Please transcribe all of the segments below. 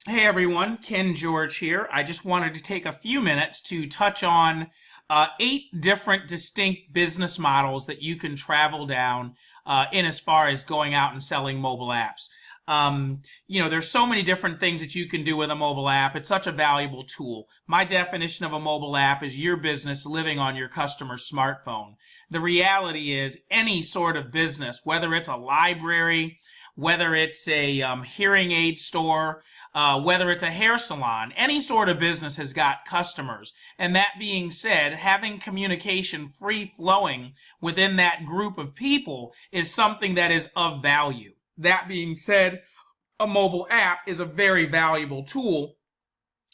Hey everyone, Ken George here. I just wanted to take a few minutes to touch on 8 different distinct business models that you can travel down in as far as going out and selling mobile apps. There's so many different things that you can do with a mobile app. It's such a valuable tool. My definition of a mobile app is your business living on your customer's smartphone. The reality is any sort of business, whether it's a library, whether it's a hearing aid store, whether it's a hair salon, any sort of business has got customers. And that being said, having communication free flowing within that group of people is something that is of value. That being said, a mobile app is a very valuable tool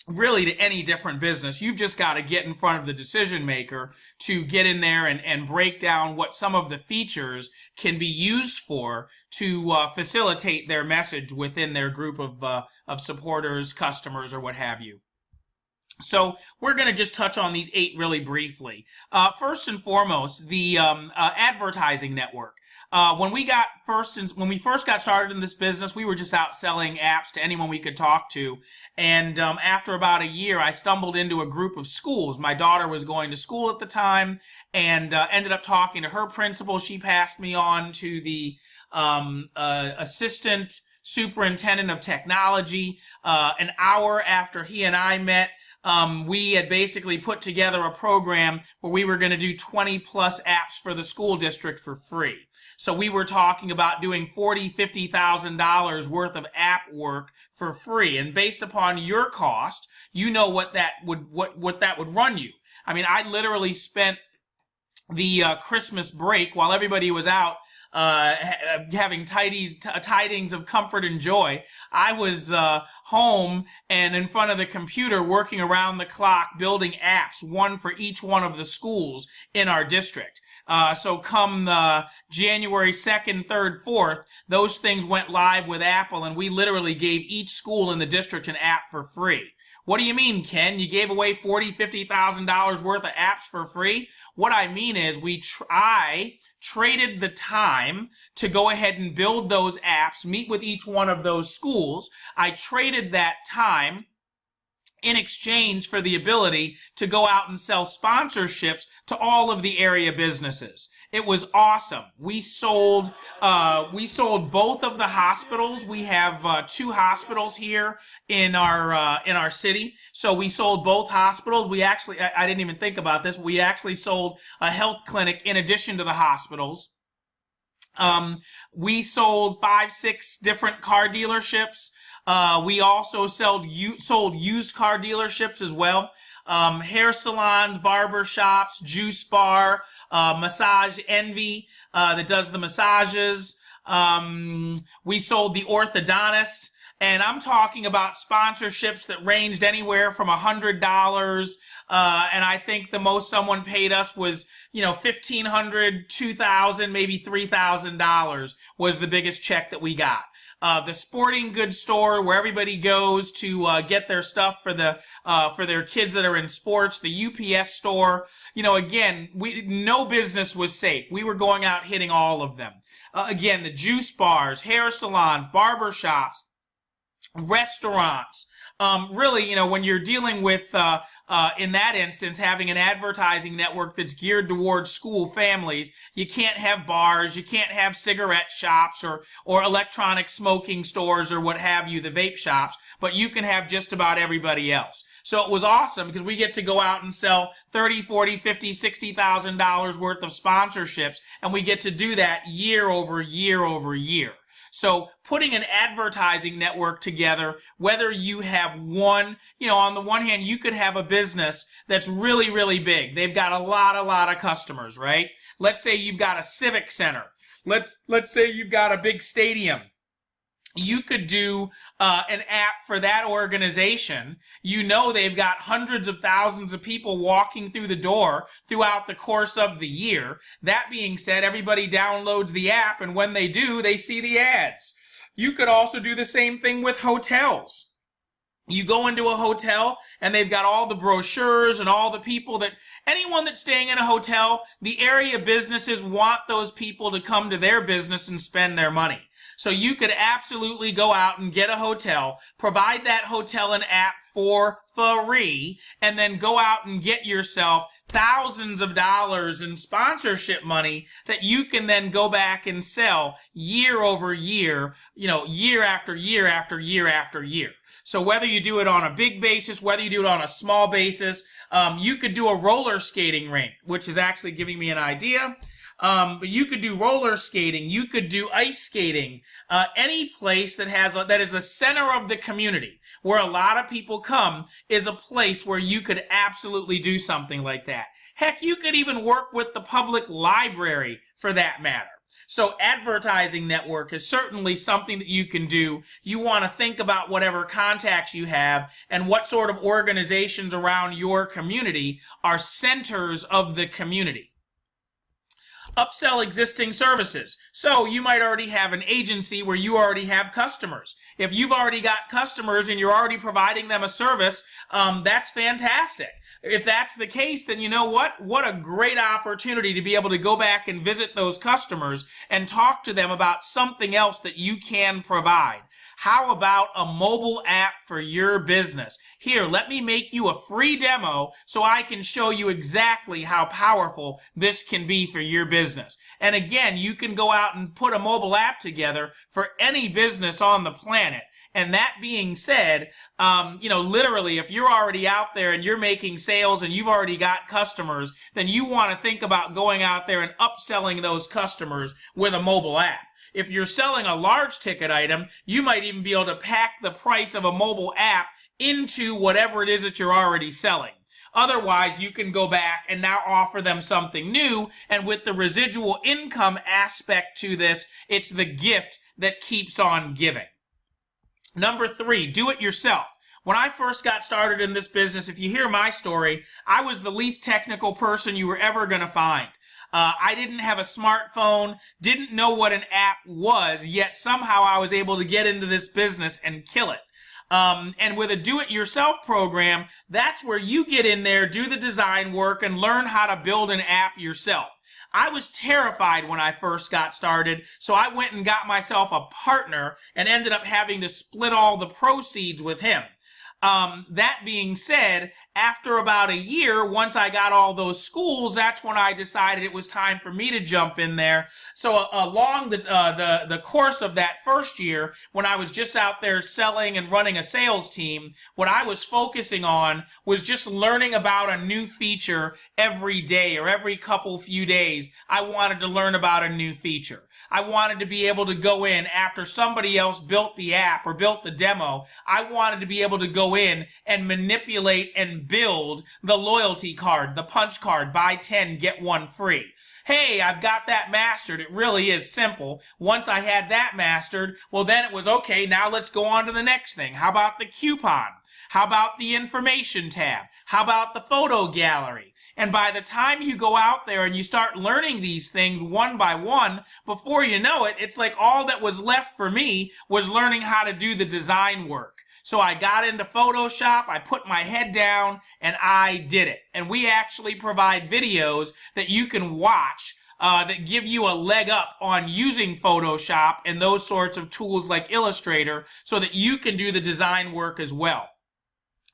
really to any different business. You've just got to get in front of the decision maker to get in there and break down what some of the features can be used for to facilitate their message within their group of supporters, customers, or what have you. So we're going to just touch on these 8 really briefly. First and foremost, the advertising network. When we first got started in this business, we were just out selling apps to anyone we could talk to. And after about a year, I stumbled into a group of schools. My daughter was going to school at the time and ended up talking to her principal. She passed me on to the assistant superintendent of technology. An hour after he and I met, we had basically put together a program where we were going to do 20 plus apps for the school district for free. So we were talking about doing $40,000, $50,000 worth of app work for free. And based upon your cost, you know what that would run you. I mean, I literally spent the Christmas break while everybody was out having tidings of comfort and joy. I was home and in front of the computer working around the clock building apps, one for each one of the schools in our district. So come January 2nd, 3rd, 4th, those things went live with Apple, and we literally gave each school in the district an app for free. What do you mean, Ken? You gave away $40,000, $50,000 worth of apps for free? What I mean is I traded the time to go ahead and build those apps, meet with each one of those schools. I traded that time in exchange for the ability to go out and sell sponsorships to all of the area businesses. It was awesome. We sold both of the hospitals. We have 2 hospitals here in our city. So we sold both hospitals. We actually, I didn't even think about this. We actually sold a health clinic in addition to the hospitals. We sold 5, 6 different car dealerships. We also sold used car dealerships as well. Hair salons, barber shops, juice bar, Massage Envy that does the massages. We sold the orthodontist. And I'm talking about sponsorships that ranged anywhere from $100, and I think the most someone paid us was, $1,500, $2,000, maybe $3,000 was the biggest check that we got. The sporting goods store where everybody goes to get their stuff for their kids that are in sports, the UPS store. Again, no business was safe. We were going out hitting all of them. Again, the juice bars, hair salons, barber shops, restaurants. Really, when you're dealing with, in that instance, having an advertising network that's geared towards school families, you can't have bars, you can't have cigarette shops or electronic smoking stores or what have you, the vape shops, but you can have just about everybody else. So it was awesome because we get to go out and sell $30,000, $40,000, $50,000, $60,000 worth of sponsorships, and we get to do that year over year over year. So putting an advertising network together, whether you have one, on the one hand, you could have a business that's really, really big. They've got a lot of customers, right? Let's say you've got a civic center. Let's say you've got a big stadium. You could do an app for that organization. They've got hundreds of thousands of people walking through the door throughout the course of the year. That being said, everybody downloads the app, and when they do, they see the ads. You could also do the same thing with hotels. You go into a hotel, and they've got all the brochures and all the people anyone that's staying in a hotel, the area businesses want those people to come to their business and spend their money. So you could absolutely go out and get a hotel, provide that hotel an app for free, and then go out and get yourself thousands of dollars in sponsorship money that you can then go back and sell year over year, year after year after year after year. So whether you do it on a big basis, whether you do it on a small basis, you could do a roller skating rink, which is actually giving me an idea. But you could do roller skating, you could do ice skating, any place that that is the center of the community where a lot of people come is a place where you could absolutely do something like that. Heck, you could even work with the public library for that matter. So advertising network is certainly something that you can do. You want to think about whatever contacts you have and what sort of organizations around your community are centers of the community. Upsell existing services. So you might already have an agency where you already have customers. If you've already got customers and you're already providing them a service, that's fantastic. If that's the case, then you know what? What a great opportunity to be able to go back and visit those customers and talk to them about something else that you can provide. How about a mobile app for your business? Here, let me make you a free demo so I can show you exactly how powerful this can be for your business. And again, you can go out and put a mobile app together for any business on the planet. And that being said, literally, if you're already out there and you're making sales and you've already got customers, then you want to think about going out there and upselling those customers with a mobile app. If you're selling a large ticket item, you might even be able to pack the price of a mobile app into whatever it is that you're already selling. Otherwise, you can go back and now offer them something new, and with the residual income aspect to this, it's the gift that keeps on giving. Number 3, do it yourself. When I first got started in this business, if you hear my story, I was the least technical person you were ever going to find. I didn't have a smartphone, didn't know what an app was, yet somehow I was able to get into this business and kill it. And with a do-it-yourself program, that's where you get in there, do the design work, and learn how to build an app yourself. I was terrified when I first got started, so I went and got myself a partner and ended up having to split all the proceeds with him. That being said, after about a year, once I got all those schools, that's when I decided it was time for me to jump in there. So along the course of that first year, when I was just out there selling and running a sales team, what I was focusing on was just learning about a new feature every day or every few days. I wanted to learn about a new feature. I wanted to be able to go in after somebody else built the app or built the demo. I wanted to be able to go in and manipulate and build the loyalty card, the punch card, buy 10, get 1 free. Hey, I've got that mastered. It really is simple. Once I had that mastered, well, then it was, okay, now let's go on to the next thing. How about the coupon? How about the information tab? How about the photo gallery? And by the time you go out there and you start learning these things one by one, before you know it, it's like all that was left for me was learning how to do the design work. So I got into Photoshop, I put my head down, and I did it. And we actually provide videos that you can watch that give you a leg up on using Photoshop and those sorts of tools like Illustrator so that you can do the design work as well.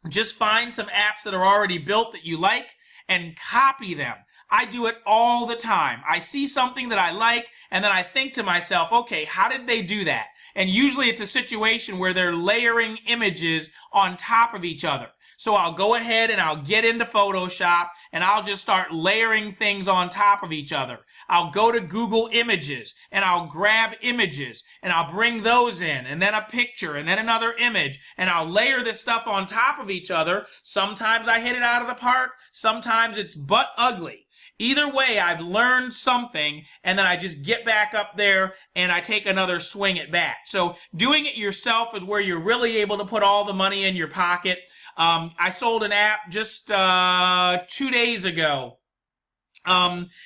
Just find some apps that are already built that you like and copy them. I do it all the time. I see something that I like, and then I think to myself, okay, how did they do that? And usually it's a situation where they're layering images on top of each other. So I'll go ahead and I'll get into Photoshop and I'll just start layering things on top of each other. I'll go to Google Images and I'll grab images and I'll bring those in, and then a picture and then another image, and I'll layer this stuff on top of each other. Sometimes I hit it out of the park, sometimes it's butt ugly. Either way, I've learned something, and then I just get back up there and I take another swing at bat. So doing it yourself is where you're really able to put all the money in your pocket. I sold an app just 2 days ago.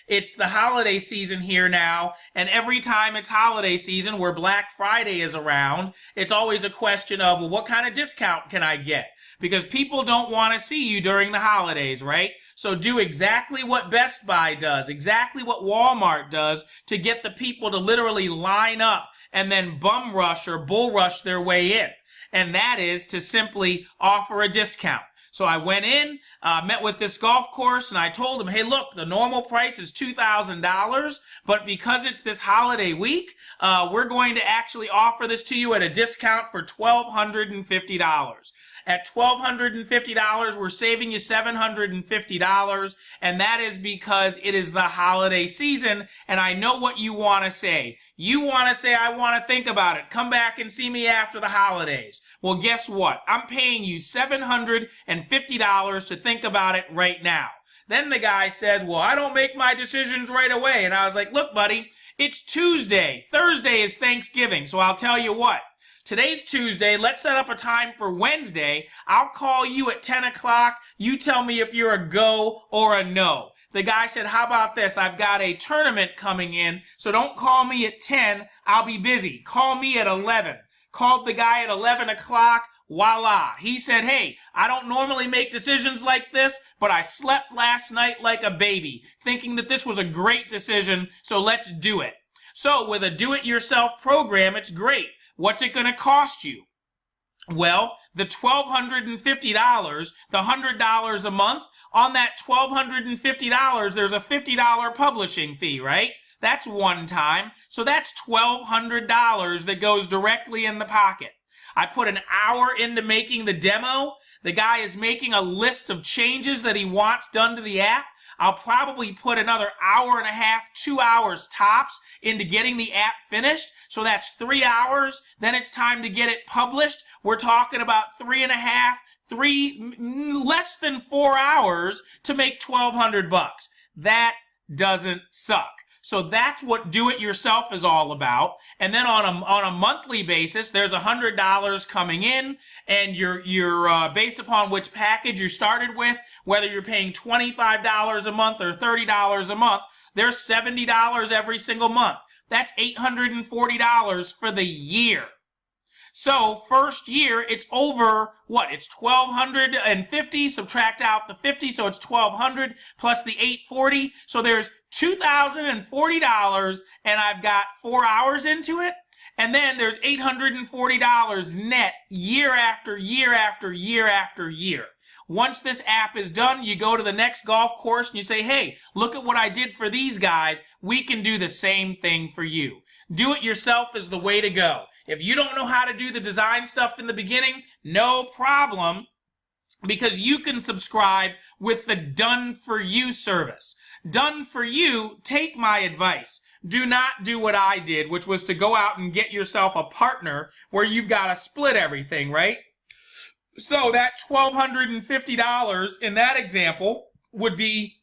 It's the holiday season here now, and every time it's holiday season where Black Friday is around, it's always a question of, well, what kind of discount can I get? Because people don't want to see you during the holidays, right? So do exactly what Best Buy does, exactly what Walmart does to get the people to literally line up and then bum rush or bull rush their way in. And that is to simply offer a discount. So I went in, met with this golf course, and I told them, hey, look, the normal price is $2,000, but because it's this holiday week, we're going to actually offer this to you at a discount for $1,250. At $1,250, we're saving you $750, and that is because it is the holiday season, and I know what you want to say. You want to say, I want to think about it. Come back and see me after the holidays. Well, guess what? I'm paying you $750 to think about it right now. Then the guy says, well, I don't make my decisions right away. And I was like, look, buddy, it's Tuesday. Thursday is Thanksgiving, so I'll tell you what. Today's Tuesday. Let's set up a time for Wednesday. I'll call you at 10 o'clock. You tell me if you're a go or a no. The guy said, how about this? I've got a tournament coming in, so don't call me at 10. I'll be busy. Call me at 11. Called the guy at 11 o'clock. Voila. He said, hey, I don't normally make decisions like this, but I slept last night like a baby, thinking that this was a great decision, so let's do it. So with a do-it-yourself program, it's great. What's it going to cost you? Well, the $1,250, the $100 a month, on that $1,250, there's a $50 publishing fee, right? That's one time. So that's $1,200 that goes directly in the pocket. I put an hour into making the demo. The guy is making a list of changes that he wants done to the app. I'll probably put another hour and a half, 2 hours tops into getting the app finished. So that's 3 hours. Then it's time to get it published. We're talking about less than 4 hours to make $1,200. That doesn't suck. So that's what do-it-yourself is all about. And then on a monthly basis, there's $100 coming in, and you're based upon which package you started with, whether you're paying $25 a month or $30 a month, there's $70 every single month. That's $840 for the year. So first year, it's over, what? It's $1,250, subtract out the 50, so it's $1,200 plus the $840. So there's $2,040, and I've got 4 hours into it. And then there's $840 net year after year after year after year. Once this app is done, you go to the next golf course and you say, hey, look at what I did for these guys. We can do the same thing for you. Do it yourself is the way to go. If you don't know how to do the design stuff in the beginning, no problem, because you can subscribe with the Done For You service. Done For You, take my advice. Do not do what I did, which was to go out and get yourself a partner where you've got to split everything, right? So that $1,250 in that example would be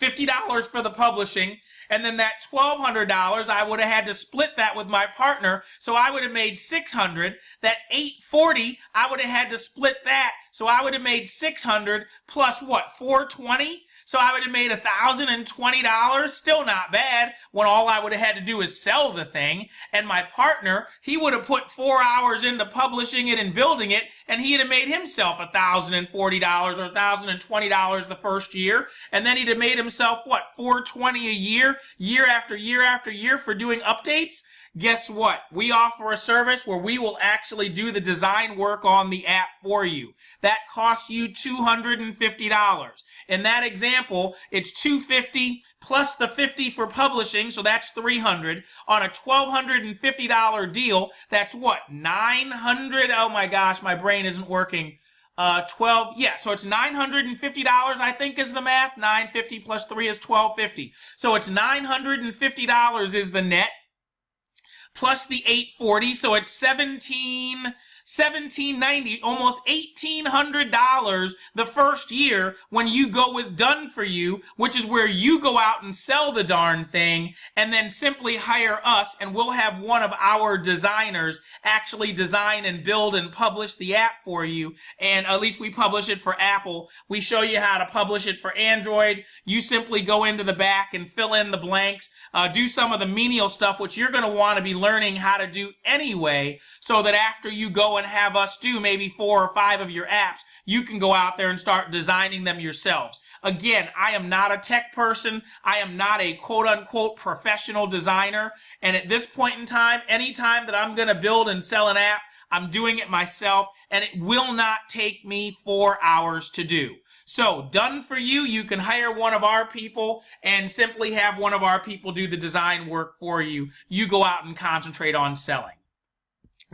$50 for the publishing, and then that $1,200, I would have had to split that with my partner, so I would have made $600. That $840, I would have had to split that, so I would have made $600 plus what, $420? So I would have made $1,020, still not bad, when all I would have had to do is sell the thing. And my partner, he would have put 4 hours into publishing it and building it, and he'd have made himself $1,040 or $1,020 the first year. And then he'd have made himself, what, $420 a year, year after year after year for doing updates? Guess what? We offer a service where we will actually do the design work on the app for you. That costs you $250. In that example, it's $250 plus the $50 for publishing, so that's $300. On a $1,250 deal, that's what, $900? Oh my gosh, my brain isn't working. So it's $950, I think is the math. $950 plus 3 is $1,250. So it's $950 is the net, plus the $840, so it's $1,790, almost $1,800 the first year when you go with Done For You, which is where you go out and sell the darn thing and then simply hire us, and we'll have one of our designers actually design and build and publish the app for you. And at least we publish it for Apple. We show you how to publish it for Android. You simply go into the back and fill in the blanks, do some of the menial stuff which you're going to want to be learning how to do anyway, so that after you go go and have us do maybe 4 or 5 of your apps, you can go out there and start designing them yourselves. Again, I am not a tech person. I am not a quote-unquote professional designer. And at this point in time, anytime that I'm going to build and sell an app, I'm doing it myself, and it will not take me 4 hours to do. So, done for you. You can hire one of our people and simply have one of our people do the design work for you. You go out and concentrate on selling.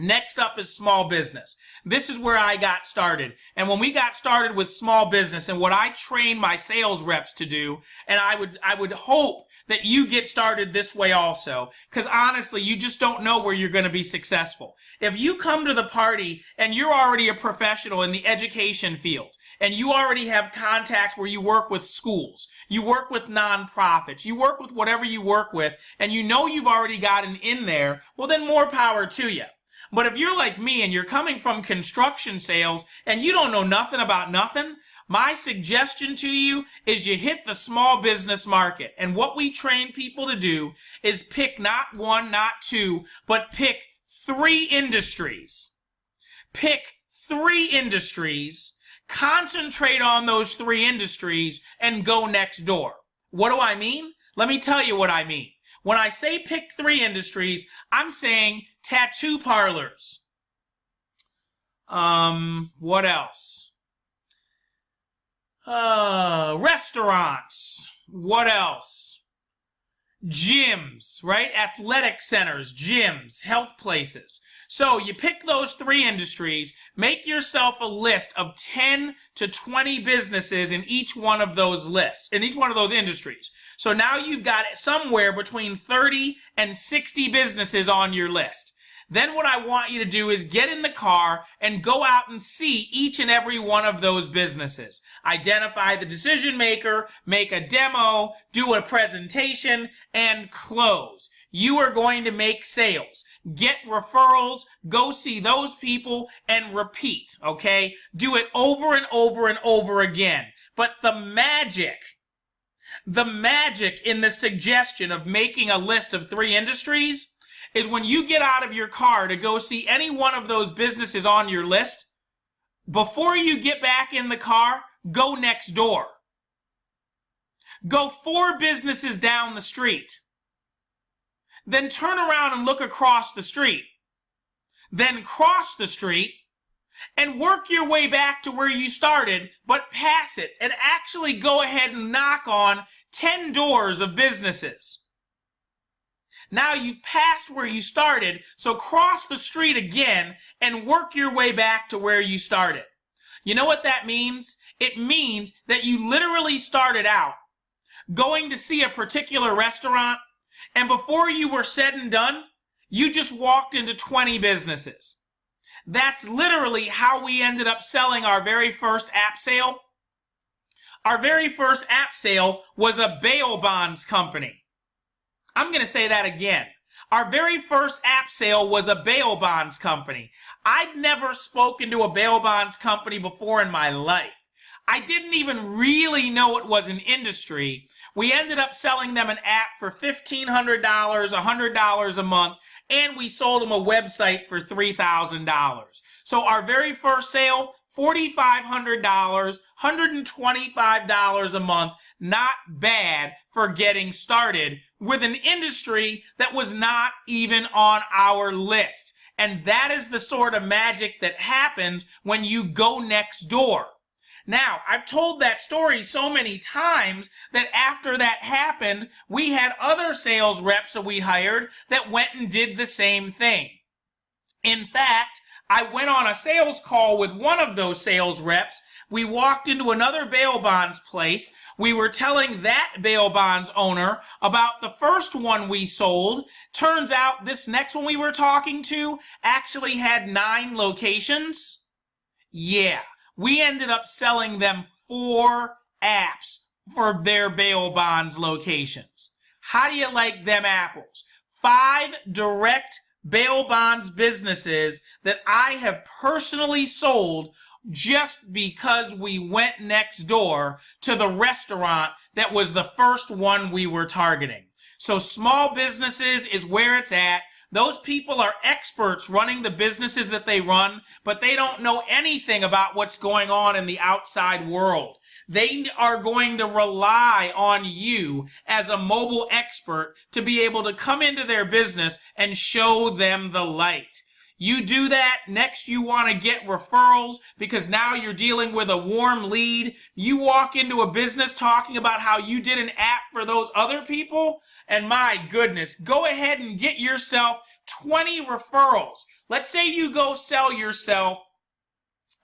Next up is small business. This is where I got started. And when we got started with small business and what I trained my sales reps to do, and I would hope that you get started this way also, because honestly, you just don't know where you're going to be successful. If you come to the party and you're already a professional in the education field, and you already have contacts where you work with schools, you work with nonprofits, you work with whatever you work with, and you know you've already gotten in there, well then more power to you. But if you're like me and you're coming from construction sales and you don't know nothing about nothing, my suggestion to you is you hit the small business market. And what we train people to do is pick not 1, not 2, but pick 3 industries. Pick 3 industries, concentrate on those 3 industries, and go next door. What do I mean? Let me tell you what I mean. When I say pick 3 industries, I'm saying tattoo parlors. What else? Restaurants. What else? Gyms, right? Athletic centers, gyms, health places. So you pick those 3 industries, make yourself a list of 10 to 20 businesses in each one of those lists, in each one of those industries. So now you've got somewhere between 30 and 60 businesses on your list. Then what I want you to do is get in the car and go out and see each and every one of those businesses. Identify the decision maker, make a demo, do a presentation, and close. You are going to make sales. Get referrals, go see those people, and repeat, okay? Do it over and over and over again. But the magic in the suggestion of making a list of 3 industries is when you get out of your car to go see any one of those businesses on your list, before you get back in the car, go next door. Go 4 businesses down the street. Then turn around and look across the street. Then cross the street and work your way back to where you started, but pass it and actually go ahead and knock on 10 doors of businesses. Now you've passed where you started, so cross the street again and work your way back to where you started. You know what that means? It means that you literally started out going to see a particular restaurant, and before you were said and done, you just walked into 20 businesses. That's literally how we ended up selling our very first app sale. Our very first app sale was a bail bonds company. I'm going to say that again. Our very first app sale was a bail bonds company. I'd never spoken to a bail bonds company before in my life. I didn't even really know it was an industry. We ended up selling them an app for $1,500, $100 a month, and we sold them a website for $3,000. So our very first sale, $4,500, $125 a month, not bad for getting started with an industry that was not even on our list. And that is the sort of magic that happens when you go next door. Now, I've told that story so many times that after that happened, we had other sales reps that we hired that went and did the same thing. In fact, I went on a sales call with one of those sales reps. We walked into another bail bonds place. We were telling that bail bonds owner about the first one we sold. Turns out this next one we were talking to actually had 9 locations. Yeah, we ended up selling them 4 apps for their bail bonds locations. How do you like them apples? 5 direct bail bonds businesses that I have personally sold just because we went next door to the restaurant that was the first one we were targeting. So small businesses is where it's at. Those people are experts running the businesses that they run, but they don't know anything about what's going on in the outside world. They are going to rely on you as a mobile expert to be able to come into their business and show them the light. You do that, next you want to get referrals because now you're dealing with a warm lead. You walk into a business talking about how you did an app for those other people, and my goodness, go ahead and get yourself 20 referrals. Let's say you go sell yourself,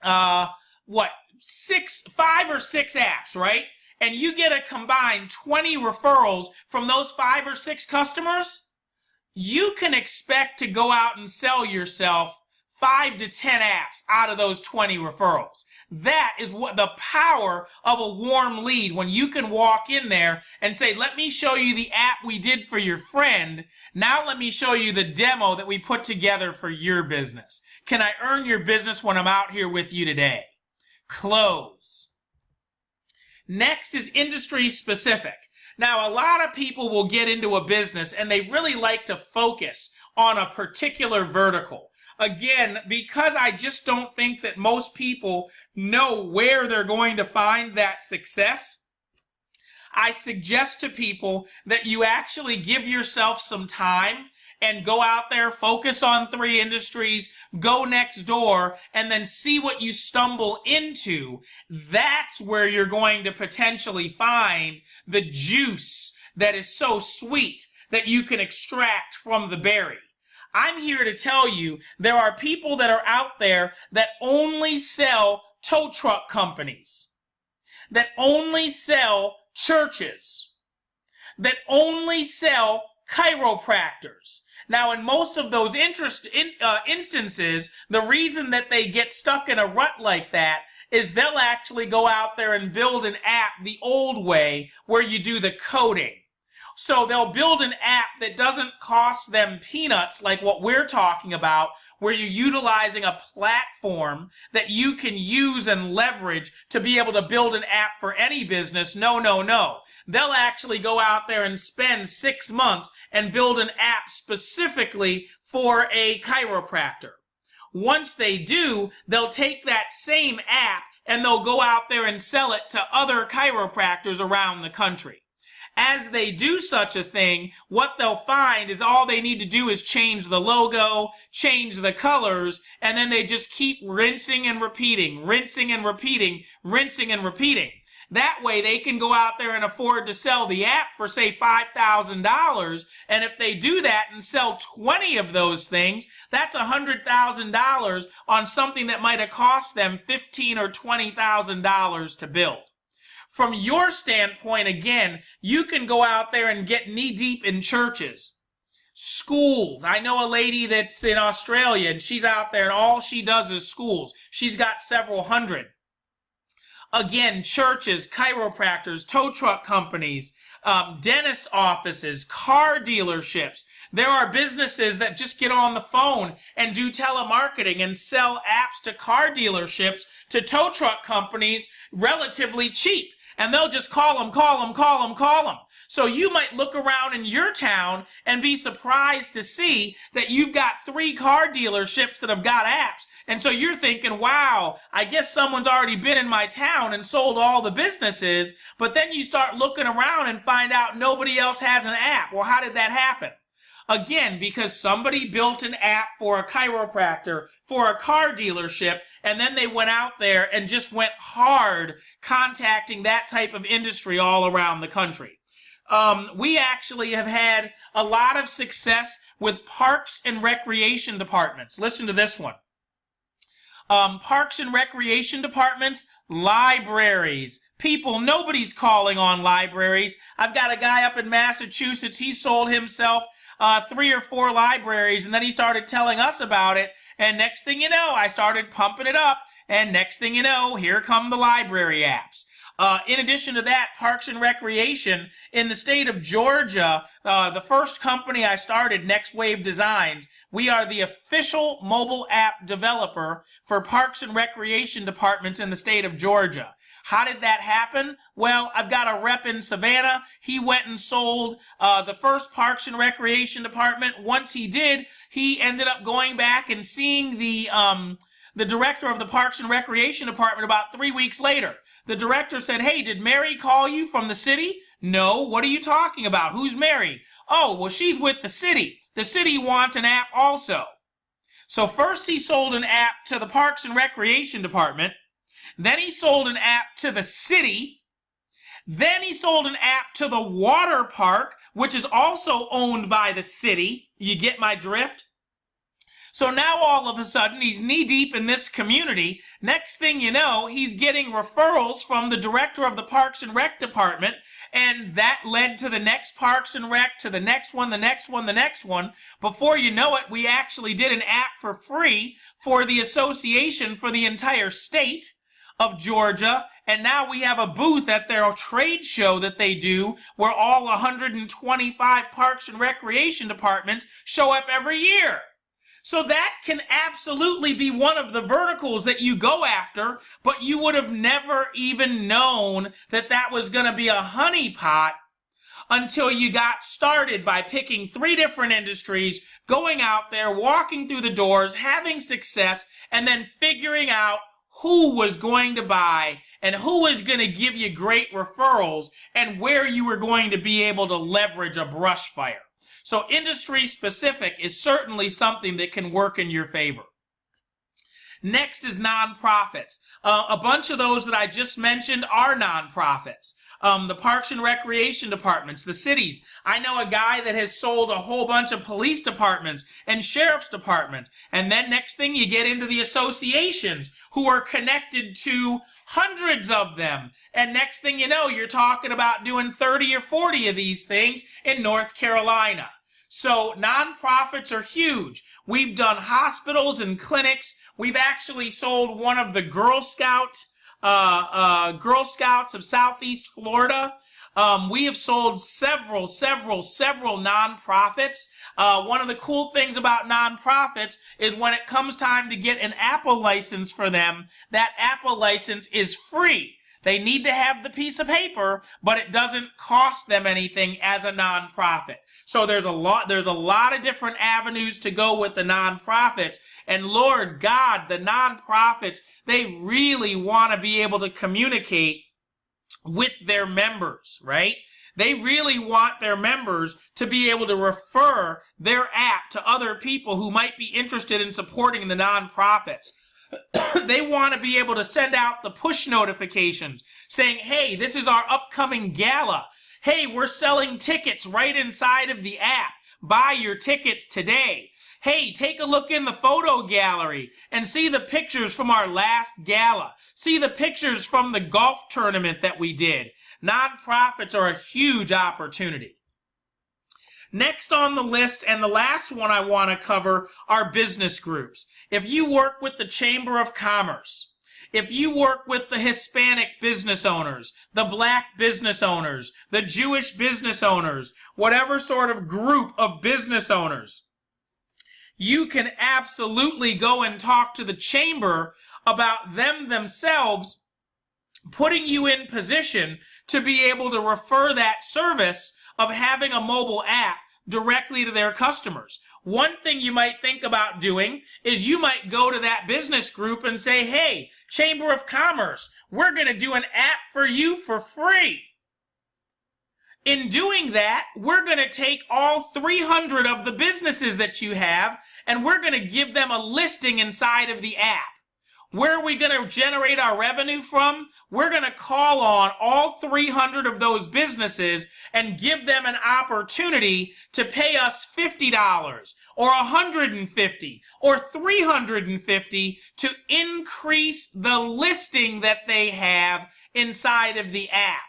5 or 6 apps, right? And you get a combined 20 referrals from those 5 or 6 customers. You can expect to go out and sell yourself 5 to 10 apps out of those 20 referrals. That is what the power of a warm lead, when you can walk in there and say, let me show you the app we did for your friend. Now let me show you the demo that we put together for your business. Can I earn your business when I'm out here with you today? Close. Next is industry specific. Now, a lot of people will get into a business and they really like to focus on a particular vertical. Again, because I just don't think that most people know where they're going to find that success, I suggest to people that you actually give yourself some time and go out there, focus on 3 industries, go next door, and then see what you stumble into. That's where you're going to potentially find the juice that is so sweet that you can extract from the berry. I'm here to tell you there are people that are out there that only sell tow truck companies, that only sell churches, that only sell chiropractors. Now, in most of those instances, the reason that they get stuck in a rut like that is they'll actually go out there and build an app the old way where you do the coding. So they'll build an app that doesn't cost them peanuts like what we're talking about, where you're utilizing a platform that you can use and leverage to be able to build an app for any business. No, no, no. They'll actually go out there and spend 6 months and build an app specifically for a chiropractor. Once they do, they'll take that same app and they'll go out there and sell it to other chiropractors around the country. As they do such a thing, what they'll find is all they need to do is change the logo, change the colors, and then they just keep rinsing and repeating, rinsing and repeating, rinsing and repeating. That way they can go out there and afford to sell the app for, say, $5,000. And if they do that and sell 20 of those things, that's $100,000 on something that might have cost them $15,000 or $20,000 to build. From your standpoint, again, you can go out there and get knee-deep in churches, schools. I know a lady that's in Australia, and she's out there, and all she does is schools. She's got several hundred. Again, churches, chiropractors, tow truck companies, dentist offices, car dealerships. There are businesses that just get on the phone and do telemarketing and sell apps to car dealerships, to tow truck companies relatively cheap. And they'll just call them. So you might look around in your town and be surprised to see that you've got 3 car dealerships that have got apps. And so you're thinking, wow, I guess someone's already been in my town and sold all the businesses. But then you start looking around and find out nobody else has an app. Well, how did that happen? Again, because somebody built an app for a chiropractor, for a car dealership, and then they went out there and just went hard contacting that type of industry all around the country. We actually have had a lot of success with parks and recreation departments. Listen to this one. Parks and recreation departments, libraries. People, nobody's calling on libraries. I've got a guy up in Massachusetts. He sold himself 3 or 4 libraries, and then he started telling us about it, and next thing you know, I started pumping it up, and next thing you know, here come the library apps. In addition to that, Parks and Recreation in the state of Georgia, the first company I started, Next Wave Designs, we are the official mobile app developer for Parks and Recreation departments in the state of Georgia. How did that happen? Well, I've got a rep in Savannah. He went and sold the first Parks and Recreation Department. Once he did, he ended up going back and seeing the director of the Parks and Recreation Department about 3 weeks later. The director said, "Hey, did Mary call you from the city?" "No, what are you talking about? Who's Mary?" "Oh, well, she's with the city. The city wants an app also." So first he sold an app to the Parks and Recreation Department. Then he sold an app to the city. Then he sold an app to the water park, which is also owned by the city. You get my drift? So now all of a sudden he's knee-deep in this community. Next thing you know, he's getting referrals from the director of the Parks and Rec Department, and that led to the next Parks and Rec, to the next one, the next one, the next one. Before you know it, we actually did an app for free for the association for the entire state of Georgia, and now we have a booth at their trade show that they do where all 125 Parks and Recreation Departments show up every year. So that can absolutely be one of the verticals that you go after, but you would have never even known that that was going to be a honeypot until you got started by picking 3 different industries, going out there, walking through the doors, having success, and then figuring out who was going to buy and who was going to give you great referrals and where you were going to be able to leverage a brush fire. So industry specific is certainly something that can work in your favor. Next is nonprofits. A bunch of those that I just mentioned are nonprofits. The Parks and Recreation Departments, the cities. I know a guy that has sold a whole bunch of police departments and sheriff's departments. And then next thing you get into the associations who are connected to hundreds of them. And next thing you know, you're talking about doing 30 or 40 of these things in North Carolina. So nonprofits are huge. We've done hospitals and clinics. We've actually sold one of the Girl Scouts of Southeast Florida. We have sold several nonprofits. One of the cool things about nonprofits is when it comes time to get an Apple license for them, that Apple license is free. They need to have the piece of paper, but it doesn't cost them anything as a nonprofit. So there's a lot of different avenues to go with the nonprofits. And Lord God, the nonprofits, they really want to be able to communicate with their members, right? They really want their members to be able to refer their app to other people who might be interested in supporting the nonprofits. They want to be able to send out the push notifications saying, hey, this is our upcoming gala. Hey, we're selling tickets right inside of the app. Buy your tickets today. Hey, take a look in the photo gallery and see the pictures from our last gala. See the pictures from the golf tournament that we did. Nonprofits are a huge opportunity. Next on the list, and the last one I want to cover, are business groups. If you work with the Chamber of Commerce, if you work with the Hispanic business owners, the Black business owners, the Jewish business owners, whatever sort of group of business owners, you can absolutely go and talk to the Chamber about them themselves putting you in position to be able to refer that service of having a mobile app directly to their customers. One thing you might think about doing is you might go to that business group and say, hey, Chamber of Commerce, we're going to do an app for you for free. In doing that, we're going to take all 300 of the businesses that you have and we're going to give them a listing inside of the app. Where are we going to generate our revenue from? We're going to call on all 300 of those businesses and give them an opportunity to pay us $50 or $150 or $350 to increase the listing that they have inside of the app.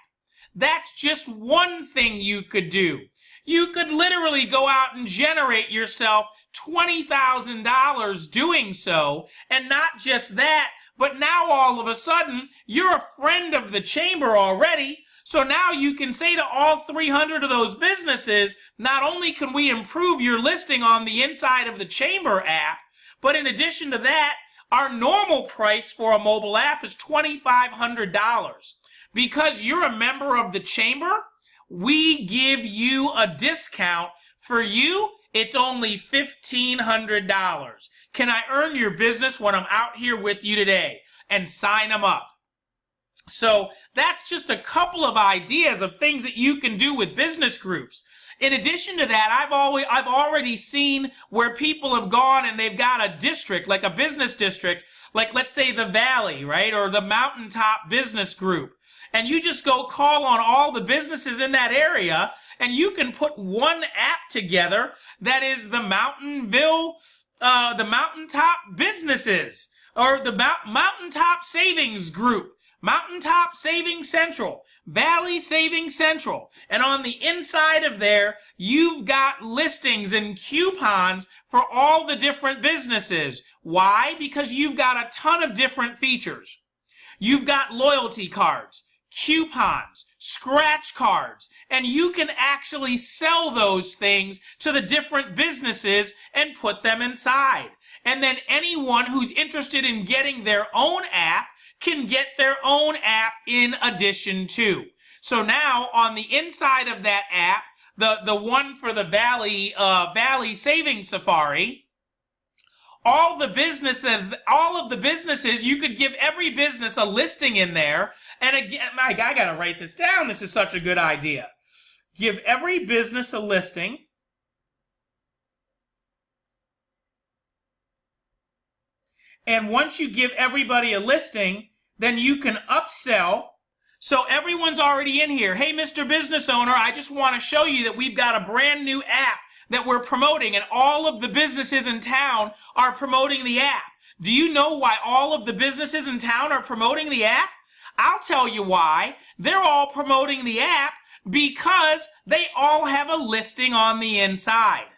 That's just one thing you could do. You could literally go out and generate yourself $20,000 doing so, and not just that, but now all of a sudden, you're a friend of the Chamber already, so now you can say to all 300 of those businesses, not only can we improve your listing on the inside of the Chamber app, but in addition to that, Our normal price for a mobile app is $2,500. Because you're a member of the chamber, we give you a discount. For you, it's only $1,500. Can I earn your business when I'm out here with you today? And sign them up. So that's just a couple of ideas of things that you can do with business groups. In addition to that, I've already seen where people have gone and they've got a district, like a business district, like let's say the Valley, right, or the Mountaintop Business Group. And you just go call on all the businesses in that area, and you can put one app together that is the Mountaintop Businesses, or the Mountaintop Savings Group, Mountaintop Savings Central, Valley Savings Central. And on the inside of there, you've got listings and coupons for all the different businesses. Why? Because you've got a ton of different features. You've got loyalty cards, coupons, scratch cards, and you can actually sell those things to the different businesses and put them inside. And then anyone who's interested in getting their own app can get their own app in addition to. So now on the inside of that app, the one for the Valley Savings Safari, all of the businesses, you could give every business a listing in there. And again, Mike, I got to write this down. This is such a good idea. Give every business a listing. And once you give everybody a listing, then you can upsell. So everyone's already in here. Hey, Mr. Business Owner, I just want to show you that we've got a brand new app that we're promoting, and all of the businesses in town are promoting the app. Do you know why all of the businesses in town are promoting the app? I'll tell you why. They're all promoting the app because they all have a listing on the inside.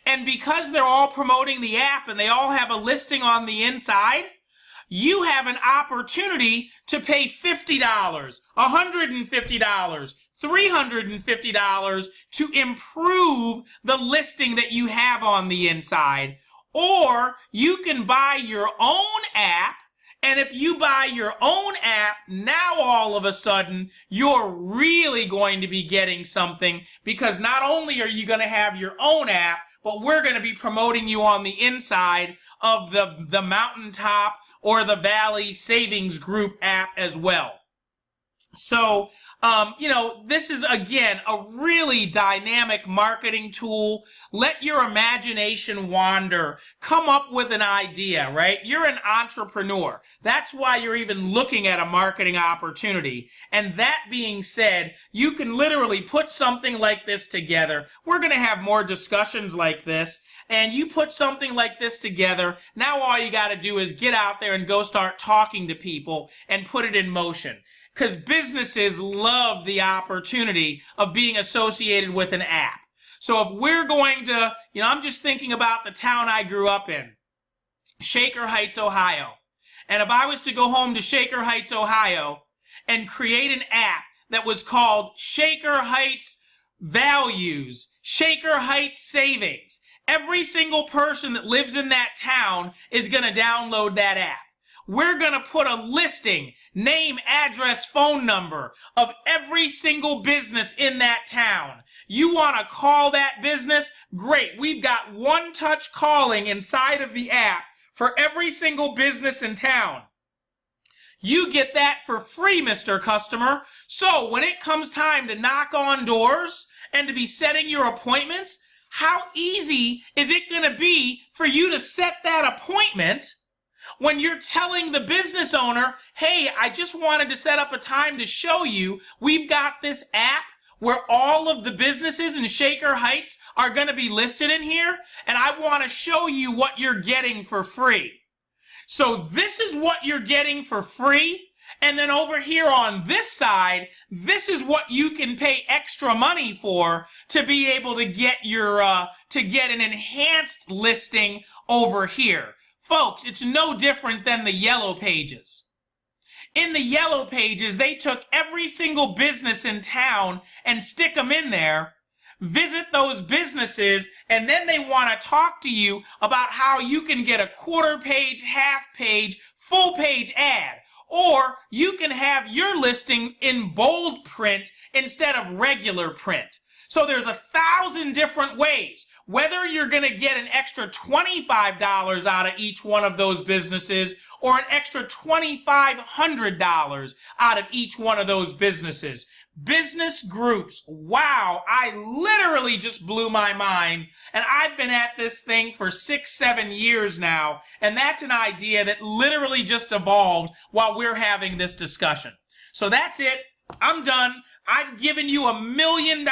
And because they're all promoting the app and they all have a listing on the inside, you have an opportunity to pay $50, $150, $350 to improve the listing that you have on the inside. Or you can buy your own app, and if you buy your own app, now all of a sudden you're really going to be getting something, because not only are you going to have your own app, but we're going to be promoting you on the inside of the Mountaintop or the Valley Savings Group app as well. So, this is, again, a really dynamic marketing tool. Let your imagination wander. Come up with an idea, right? You're an entrepreneur. That's why you're even looking at a marketing opportunity. And that being said, you can literally put something like this together. We're going to have more discussions like this. And you put something like this together, now all you got to do is get out there and go start talking to people and put it in motion. Because businesses love the opportunity of being associated with an app. So if we're going to, I'm just thinking about the town I grew up in, Shaker Heights, Ohio. And if I was to go home to Shaker Heights, Ohio, and create an app that was called Shaker Heights Values, Shaker Heights Savings, every single person that lives in that town is going to download that app. We're going to put a listing, name, address, phone number of every single business in that town. You want to call that business? Great. We've got one-touch calling inside of the app for every single business in town. You get that for free, Mr. Customer. So when it comes time to knock on doors and to be setting your appointments, how easy is it going to be for you to set that appointment when you're telling the business owner, hey, I just wanted to set up a time to show you we've got this app where all of the businesses in Shaker Heights are going to be listed in here, and I want to show you what you're getting for free. So this is what you're getting for free. And then over here on this side, this is what you can pay extra money for to be able to get your to get an enhanced listing over here. Folks, it's no different than the Yellow Pages. In the Yellow Pages, they took every single business in town and stick them in there visit those businesses, and then they want to talk to you about how you can get a quarter page, half page, full page ad. Or you can have your listing in bold print instead of regular print. So there's 1,000 different ways. Whether you're going to get an extra $25 out of each one of those businesses or an extra $2,500 out of each one of those businesses. Business groups. Wow, I literally just blew my mind. And I've been at this thing for 6-7 years now. And that's an idea that literally just evolved while we're having this discussion. So that's it. I'm done. I've given you $1 million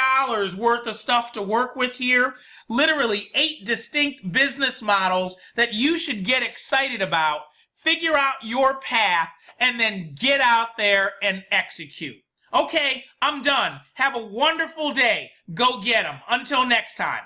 worth of stuff to work with here. Literally 8 distinct business models that you should get excited about, figure out your path, and then get out there and execute. Okay, I'm done. Have a wonderful day. Go get 'em. Until next time.